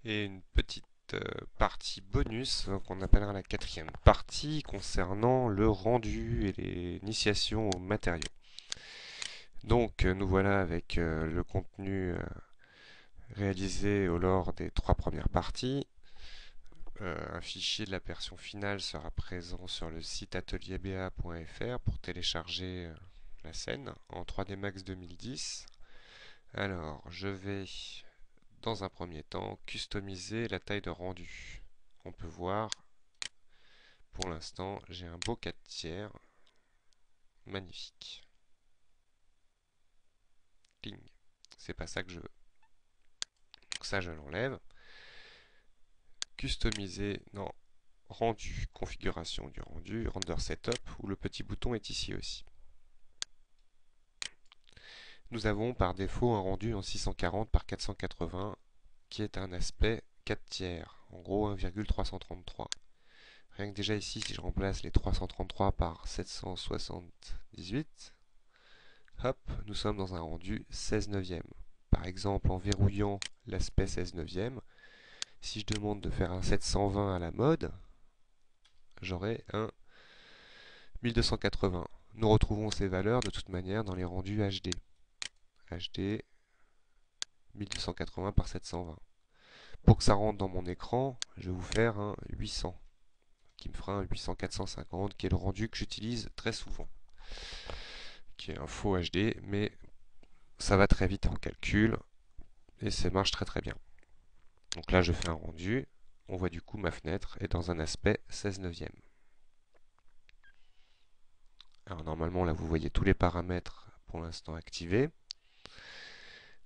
et une petite partie bonus qu'on appellera la quatrième partie concernant le rendu et l'initiation aux matériaux. Donc nous voilà avec le contenu réalisé lors des trois premières parties. Un fichier de la version finale sera présent sur le site atelierba.fr pour télécharger la scène en 3D Max 2010. Alors, je vais dans un premier temps customiser la taille de rendu. On peut voir, pour l'instant, j'ai un beau 4/3, magnifique. Cling. C'est pas ça que je veux. Donc ça, je l'enlève. Customiser, non, rendu, configuration du rendu, render setup, où le petit bouton est ici aussi. Nous avons par défaut un rendu en 640 par 480 qui est un aspect 4/3, en gros 1,333. Rien que déjà ici, si je remplace les 333 par 778, hop, nous sommes dans un rendu 16 neuvième. Par exemple, en verrouillant l'aspect 16 neuvième, si je demande de faire un 720 à la mode, j'aurai un 1280. Nous retrouvons ces valeurs de toute manière dans les rendus HD. HD 1280 par 720. Pour que ça rentre dans mon écran, je vais vous faire un 800, qui me fera un 800-450, qui est le rendu que j'utilise très souvent, qui est un faux HD, mais ça va très vite en calcul, et ça marche très très bien. Donc là, je fais un rendu, on voit du coup ma fenêtre est dans un aspect 16 neuvième. Alors normalement, là, vous voyez tous les paramètres pour l'instant activés.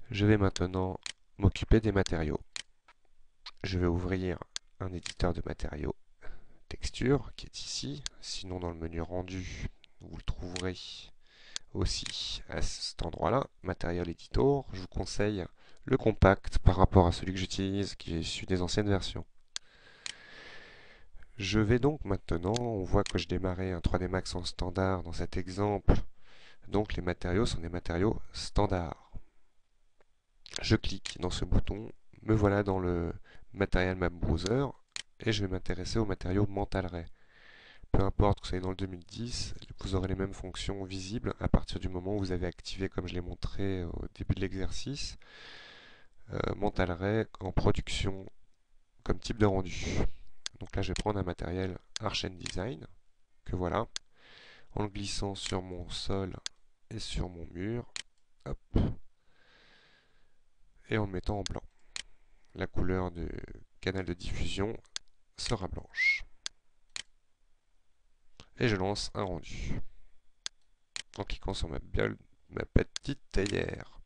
Je vais maintenant m'occuper des matériaux. Je vais ouvrir un éditeur de matériaux texture qui est ici. Sinon, dans le menu rendu, vous le trouverez aussi à cet endroit-là, Material Editor. Je vous conseille le compact par rapport à celui que j'utilise, qui est issu des anciennes versions. Je vais donc maintenant, on voit que je démarrais un 3D Max en standard dans cet exemple, donc les matériaux sont des matériaux standards. Je clique dans ce bouton, me voilà dans le Material Map Browser, et je vais m'intéresser aux matériaux Mental Ray. Peu importe que vous soyez dans le 2010, vous aurez les mêmes fonctions visibles à partir du moment où vous avez activé, comme je l'ai montré au début de l'exercice, Mental Ray en production comme type de rendu. Donc là, je vais prendre un matériel Arch Design, que voilà, en le glissant sur mon sol et sur mon mur, hop, et en le mettant en blanc. La couleur du canal de diffusion sera blanche. Et je lance un rendu, en cliquant sur ma petite théière.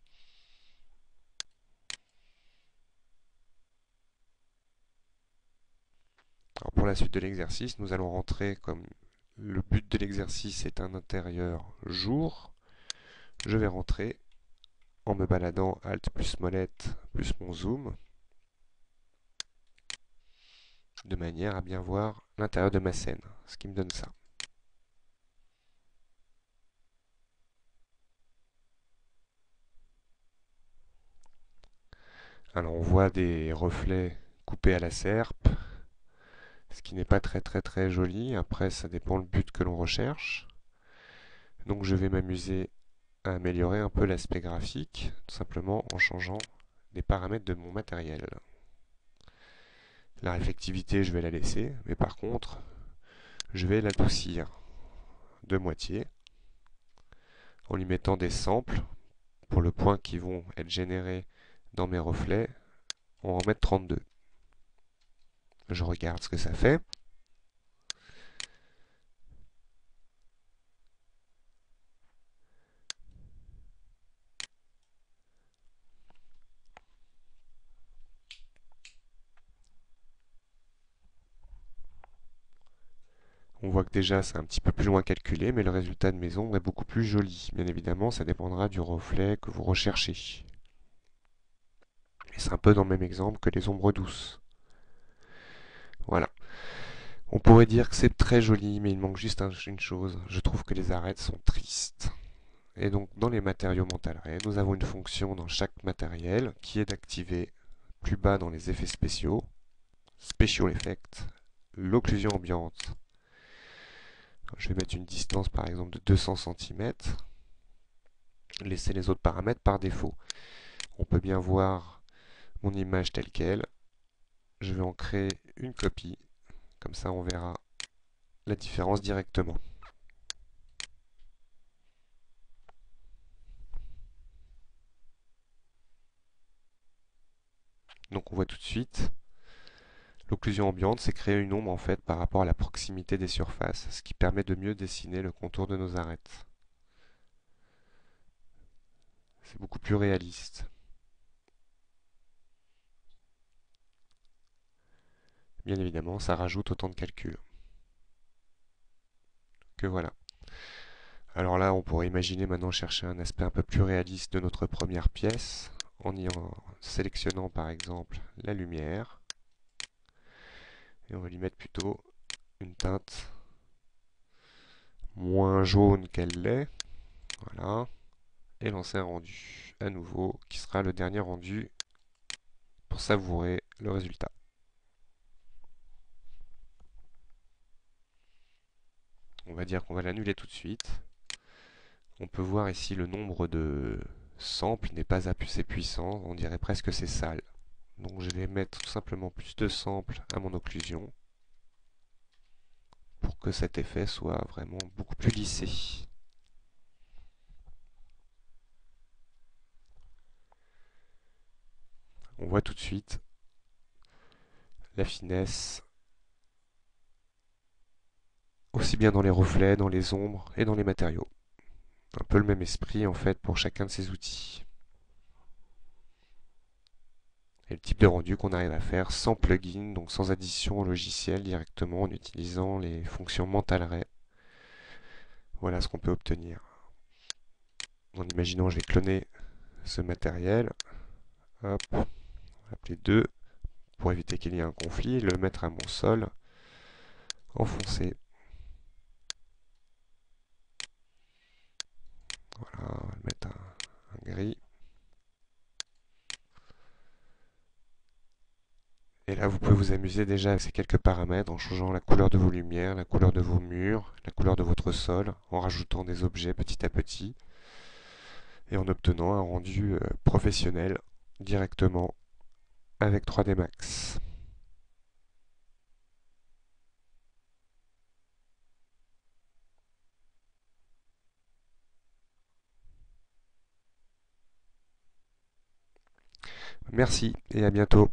Alors pour la suite de l'exercice, nous allons rentrer comme le but de l'exercice est un intérieur jour. Je vais rentrer en me baladant Alt plus molette plus mon zoom, de manière à bien voir l'intérieur de ma scène, ce qui me donne ça. Alors on voit des reflets coupés à la serpe, ce qui n'est pas très joli. Après, ça dépend le but que l'on recherche. Donc je vais m'amuser à améliorer un peu l'aspect graphique, tout simplement en changeant les paramètres de mon matériel. La réflectivité, je vais la laisser, mais par contre, je vais l'adoucir de moitié en lui mettant des samples pour le point qui vont être générés dans mes reflets. On va en mettre 32. Je regarde ce que ça fait. On voit que déjà c'est un petit peu plus loin calculé, mais le résultat de mes ombres est beaucoup plus joli. Bien évidemment, ça dépendra du reflet que vous recherchez. Et c'est un peu dans le même exemple que les ombres douces. Voilà. On pourrait dire que c'est très joli, mais il manque juste une chose. Je trouve que les arêtes sont tristes. Et donc dans les matériaux Mental Ray, nous avons une fonction dans chaque matériel qui est d'activer plus bas dans les effets spéciaux, Special Effect, l'occlusion ambiante. Je vais mettre une distance par exemple de 200 cm, laisser les autres paramètres par défaut. On peut bien voir mon image telle qu'elle. Je vais en créer une copie, comme ça on verra la différence directement. Donc on voit tout de suite, l'occlusion ambiante, c'est créer une ombre en fait par rapport à la proximité des surfaces, ce qui permet de mieux dessiner le contour de nos arêtes. C'est beaucoup plus réaliste. Bien évidemment, ça rajoute autant de calculs. Que voilà. Alors là, on pourrait imaginer maintenant chercher un aspect un peu plus réaliste de notre première pièce, en sélectionnant par exemple la lumière. Et on va lui mettre plutôt une teinte moins jaune qu'elle l'est. Voilà. Et lancer un rendu à nouveau, qui sera le dernier rendu pour savourer le résultat. On va dire qu'on va l'annuler tout de suite. On peut voir ici le nombre de samples n'est pas assez puissant, on dirait presque que c'est sale. Donc je vais mettre tout simplement plus de samples à mon occlusion pour que cet effet soit vraiment beaucoup plus lissé. On voit tout de suite la finesse, aussi bien dans les reflets, dans les ombres et dans les matériaux. Un peu le même esprit en fait pour chacun de ces outils. Et le type de rendu qu'on arrive à faire sans plugin, donc sans addition au logiciel, directement en utilisant les fonctions Mental Ray. Voilà ce qu'on peut obtenir. En imaginant je vais cloner ce matériel, hop, on va appeler 2, pour éviter qu'il y ait un conflit, le mettre à mon sol, enfoncer. Voilà, on va le mettre un gris. Et là, vous pouvez vous amuser déjà avec ces quelques paramètres en changeant la couleur de vos lumières, la couleur de vos murs, la couleur de votre sol, en rajoutant des objets petit à petit et en obtenant un rendu professionnel directement avec 3D Max. Merci et à bientôt.